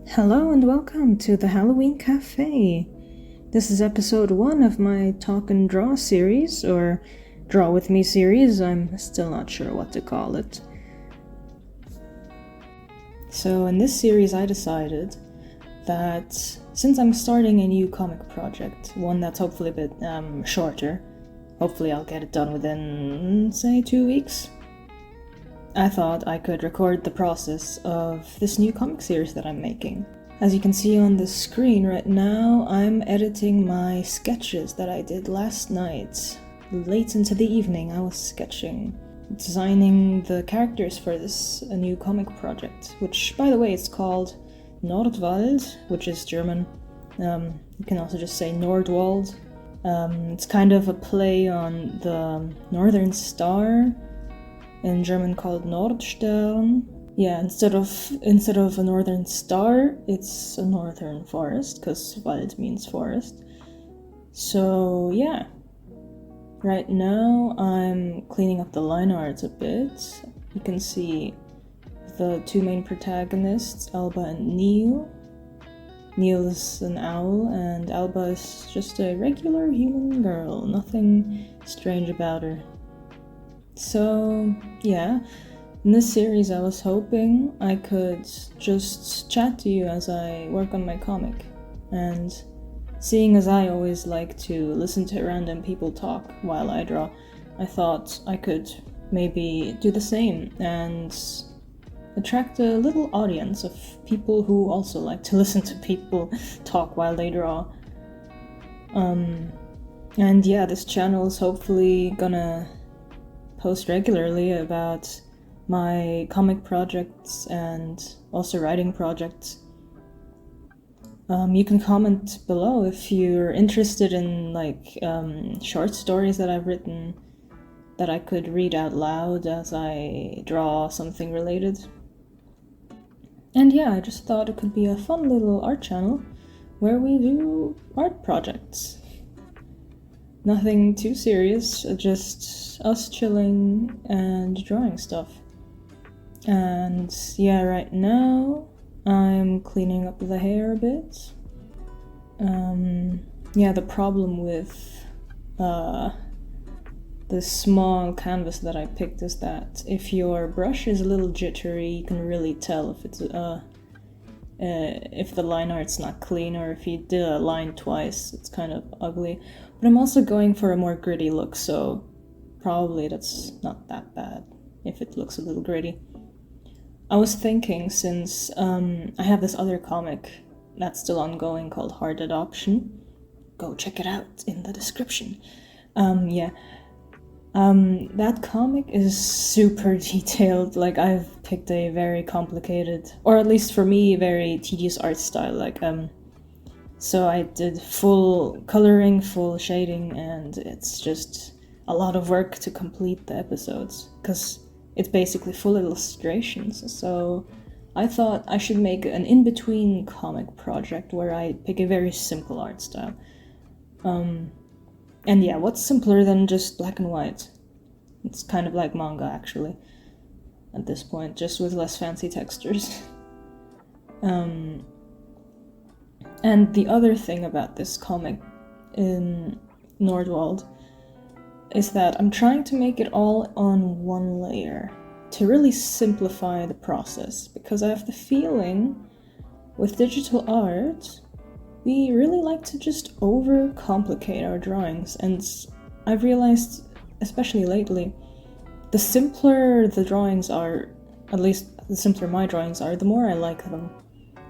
Hello and welcome to the Halloween Cafe. This is episode 1 of my Talk and Draw series, or Draw With Me series. I'm still not sure what to call it. So in this series I decided that since I'm starting a new comic project, one that's hopefully a bit shorter, hopefully I'll get it done within, say, 2 weeks, I thought I could record the process of this new comic series that I'm making. As you can see on the screen right now, I'm editing my sketches that I did last night. Late into the evening I was sketching, designing the characters for this new comic project, which, by the way, it's called Nordwald, which is German. You can also just say Nordwald. It's kind of a play on the Northern Star, in German called Nordstern. Yeah, instead of a northern star, it's a northern forest, because Wald means forest. So yeah, right now I'm cleaning up the line art a bit. You can see the two main protagonists, Alba and Neil. Neil is an owl and Alba is just a regular human girl, nothing strange about her. So, yeah, in this series I was hoping I could just chat to you as I work on my comic, and seeing as I always like to listen to random people talk while I draw, I thought I could maybe do the same and attract a little audience of people who also like to listen to people talk while they draw. And yeah, this channel is hopefully gonna post regularly about my comic projects and also writing projects. You can comment below if you're interested in short stories that I've written that I could read out loud as I draw something related. And yeah, I just thought it could be a fun little art channel where we do art projects. Nothing too serious, just us chilling and drawing stuff. And yeah, right now I'm cleaning up the hair a bit. Yeah, the problem with this small canvas that I picked is that if your brush is a little jittery, you can really tell if the line art's not clean, or if you did a line twice, it's kind of ugly. But I'm also going for a more gritty look, so probably that's not that bad if it looks a little gritty. I was thinking, since I have this other comic that's still ongoing called Hard Adoption, go check it out in the description. That comic is super detailed. Like, I've picked a very complicated, or at least for me, very tedious art style. So I did full coloring, full shading, and it's just a lot of work to complete the episodes, because it's basically full illustrations. So I thought I should make an in-between comic project where I pick a very simple art style. And yeah, what's simpler than just black and white? It's kind of like manga, actually, at this point, just with less fancy textures. And the other thing about this comic in Nordwald is that I'm trying to make it all on one layer to really simplify the process, because I have the feeling with digital art we really like to just overcomplicate our drawings, and I've realized, especially lately, the simpler the drawings are, at least the simpler my drawings are, the more I like them.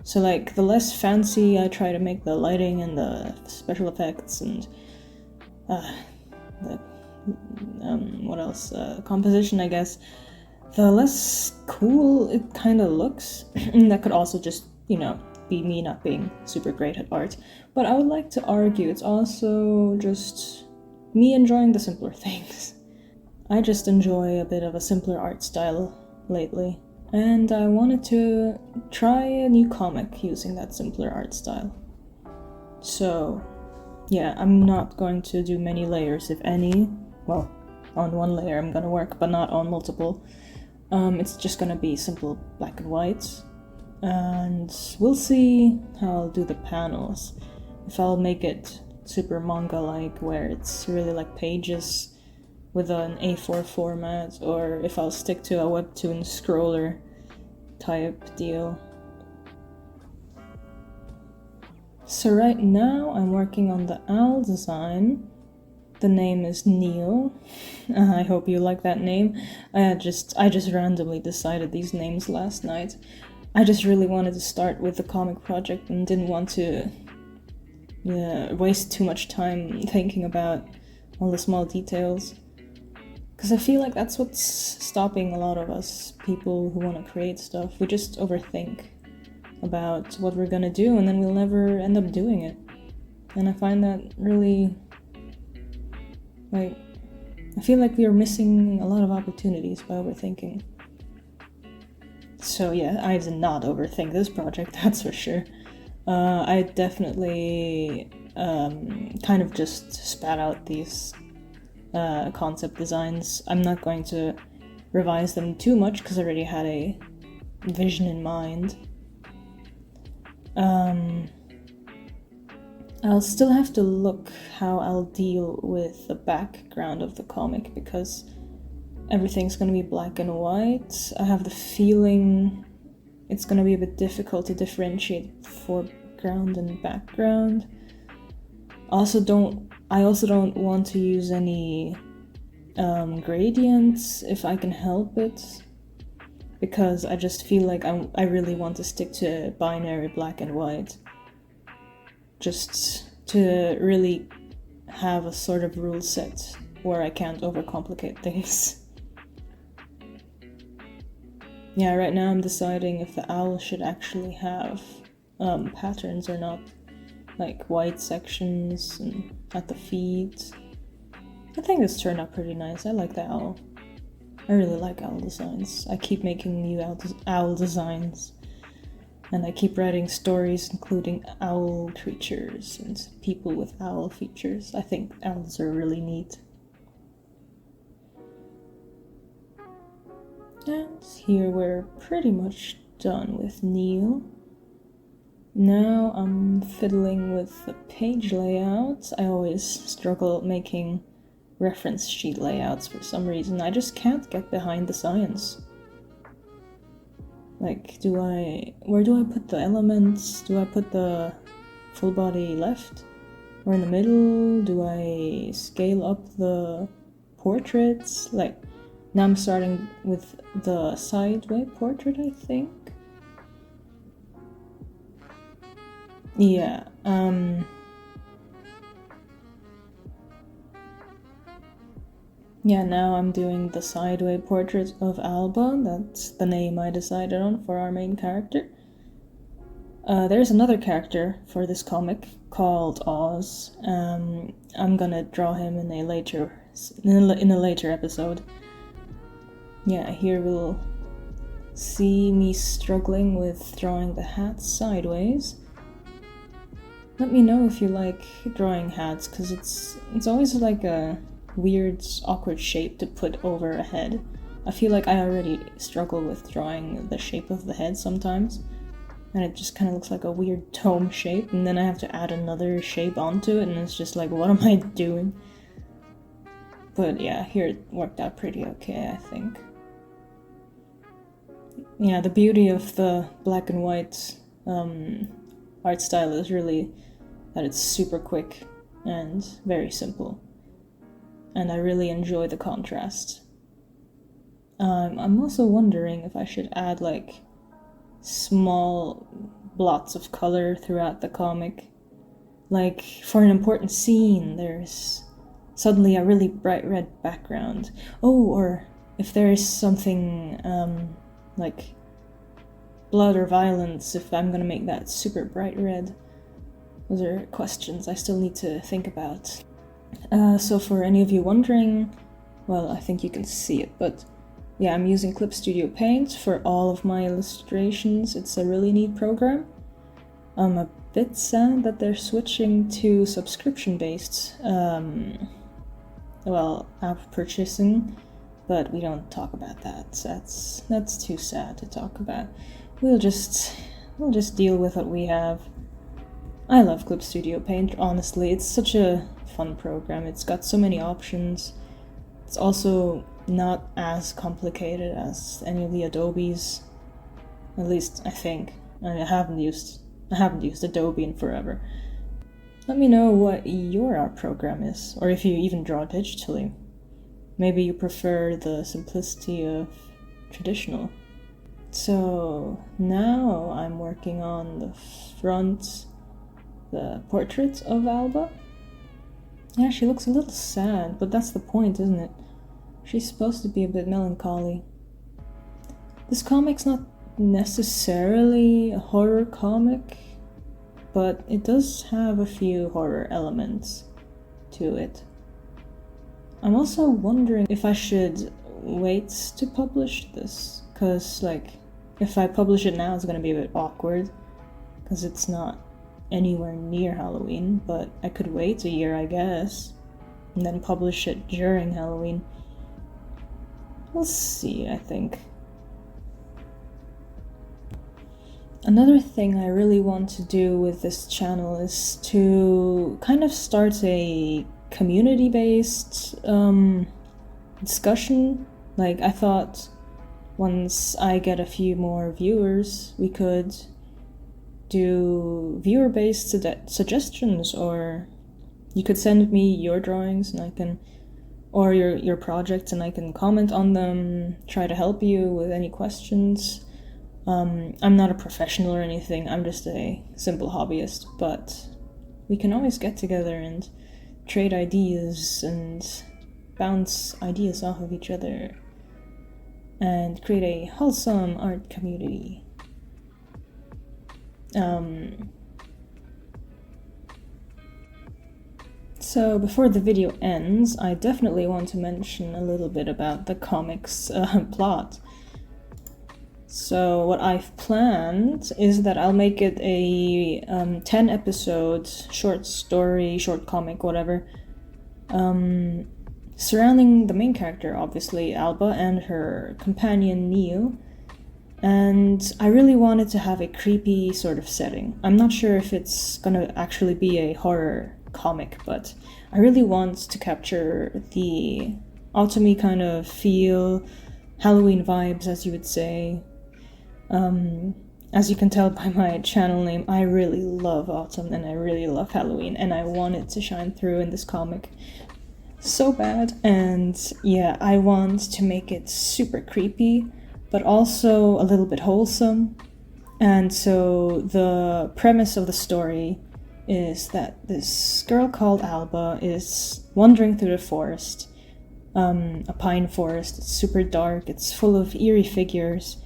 So like, the less fancy I try to make the lighting and the special effects and composition, I guess, the less cool it kind of looks. And that could also just, be me not being super great at art. But I would like to argue it's also just me enjoying the simpler things. I just enjoy a bit of a simpler art style lately, and I wanted to try a new comic using that simpler art style. So yeah, I'm not going to do many layers, if any. Well, on one layer I'm gonna work, but not on multiple. It's just gonna be simple black and white. and we'll see how I'll do the panels. If I'll make it super manga-like, where it's really like pages with an A4 format, or if I'll stick to a webtoon scroller type deal. So right now I'm working on the owl design. The name is Neil. I hope you like that name. I just randomly decided these names last night. I just really wanted to start with the comic project and didn't want to waste too much time thinking about all the small details. Because I feel like that's what's stopping a lot of us people who want to create stuff. We just overthink about what we're gonna do, and then we'll never end up doing it. And I find that really, I feel like we are missing a lot of opportunities by overthinking. So yeah, I did not overthink this project, that's for sure. I definitely kind of just spat out these concept designs. I'm not going to revise them too much because I already had a vision in mind. I'll still have to look how I'll deal with the background of the comic, because everything's gonna be black and white. I have the feeling it's gonna be a bit difficult to differentiate foreground and background. I also don't want to use any gradients if I can help it, because I just feel like I really want to stick to binary black and white, just to really have a sort of rule set where I can't overcomplicate things. Yeah, right now I'm deciding if the owl should actually have patterns or not, like white sections and at the feet. I think this turned out pretty nice. I like the owl. I really like owl designs. I keep making new owl designs, and I keep writing stories including owl creatures and people with owl features. I think owls are really neat. And here we're pretty much done with Neil. Now I'm fiddling with the page layouts. I always struggle making reference sheet layouts for some reason. I just can't get behind the science. Like, where do I put the elements? Do I put the full body left or in the middle? Do I scale up the portraits? Like, now I'm starting with the sideway portrait, I think. Yeah, yeah, now I'm doing the sideway portrait of Alba. That's the name I decided on for our main character. There's another character for this comic called Oz. I'm gonna draw him in a later episode. Yeah, here we'll see me struggling with drawing the hats sideways. Let me know if you like drawing hats, because it's always like a weird, awkward shape to put over a head. I feel like I already struggle with drawing the shape of the head sometimes, and it just kind of looks like a weird dome shape, and then I have to add another shape onto it, and it's just like, what am I doing? But yeah, here it worked out pretty okay, I think. Yeah, the beauty of the black and white art style is really that it's super quick and very simple. And I really enjoy the contrast. I'm also wondering if I should add like small blots of color throughout the comic. Like for an important scene, there's suddenly a really bright red background. Oh, or if there's something like blood or violence, if I'm gonna make that super bright red. Those are questions I still need to think about. So for any of you wondering, well, I think you can see it, but yeah, I'm using Clip Studio Paint for all of my illustrations. It's a really neat program. I'm a bit sad that they're switching to subscription-based, app purchasing, but we don't talk about that. That's too sad to talk about. We'll just we'll just deal with what we have. I love Clip Studio Paint, honestly. It's such a fun program. It's got so many options. It's also not as complicated as any of the Adobes. At least I think. I haven't used Adobe in forever. Let me know what your art program is, or if you even draw digitally. Maybe you prefer the simplicity of traditional. So now I'm working on the portrait of Alba. Yeah, she looks a little sad, but that's the point, isn't it? She's supposed to be a bit melancholy. This comic's not necessarily a horror comic, but it does have a few horror elements to it. I'm also wondering if I should wait to publish this, because if I publish it now it's gonna be a bit awkward, because it's not anywhere near Halloween, but I could wait a year, I guess, and then publish it during Halloween. We'll see, I think. Another thing I really want to do with this channel is to kind of start a community-based discussion. I thought once I get a few more viewers, we could do viewer-based suggestions, or you could send me your drawings and I can, or your projects, and I can comment on them, try to help you with any questions. I'm not a professional or anything, I'm just a simple hobbyist, but we can always get together and trade ideas and bounce ideas off of each other and create a wholesome art community. So before the video ends, I definitely want to mention a little bit about the comic's plot. So what I've planned is that I'll make it a 10 episode short story, short comic, whatever, surrounding the main character, obviously, Alba, and her companion, Neo. And I really wanted to have a creepy sort of setting. I'm not sure if it's gonna actually be a horror comic, but I really want to capture the autumny kind of feel, Halloween vibes, as you would say. As you can tell by my channel name, I really love autumn and I really love Halloween, and I want it to shine through in this comic so bad. And yeah, I want to make it super creepy, but also a little bit wholesome. And so the premise of the story is that this girl called Alba is wandering through the forest, a pine forest. It's super dark, it's full of eerie figures,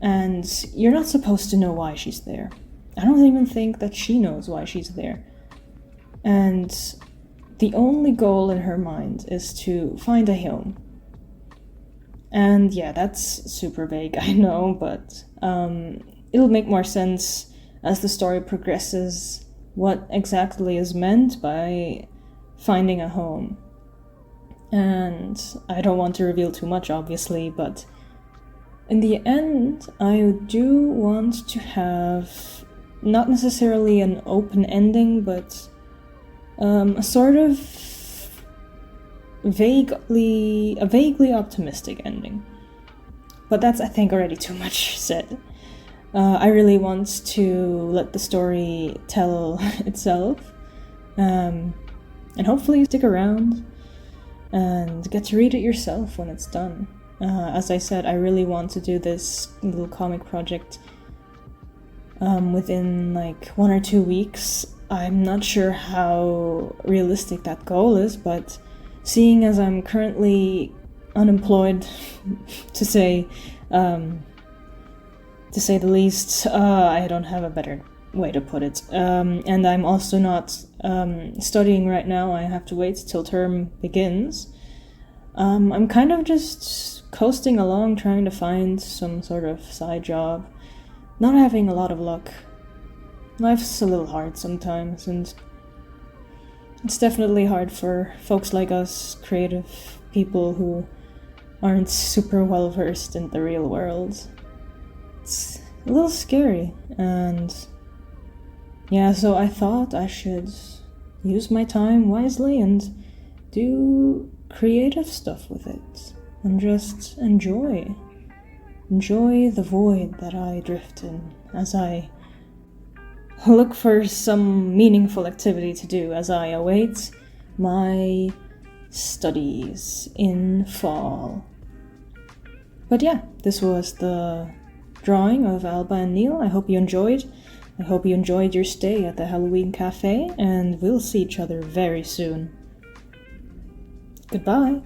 and you're not supposed to know why she's there. I don't even think that she knows why she's there. And the only goal in her mind is to find a home. And yeah, that's super vague, I know, but it'll make more sense as the story progresses what exactly is meant by finding a home. And I don't want to reveal too much, obviously, but in the end, I do want to have not necessarily an open ending, but a sort of vaguely optimistic ending. But that's, I think, already too much said. I really want to let the story tell itself, and hopefully stick around and get to read it yourself when it's done. As I said, I really want to do this little comic project within 1 or 2 weeks. I'm not sure how realistic that goal is, but seeing as I'm currently unemployed, to say the least, I don't have a better way to put it. And I'm also not studying right now. I have to wait till term begins. I'm kind of just coasting along, trying to find some sort of side job. Not having a lot of luck. Life's a little hard sometimes, and it's definitely hard for folks like us, creative people who aren't super well versed in the real world. It's a little scary. And yeah, so I thought I should use my time wisely and do creative stuff with it and just enjoy the void that I drift in as I look for some meaningful activity to do as I await my studies in fall. But yeah, this was the drawing of Alba and Neil. I hope you enjoyed. I hope you enjoyed your stay at the Halloween Cafe, and we'll see each other very soon. Goodbye.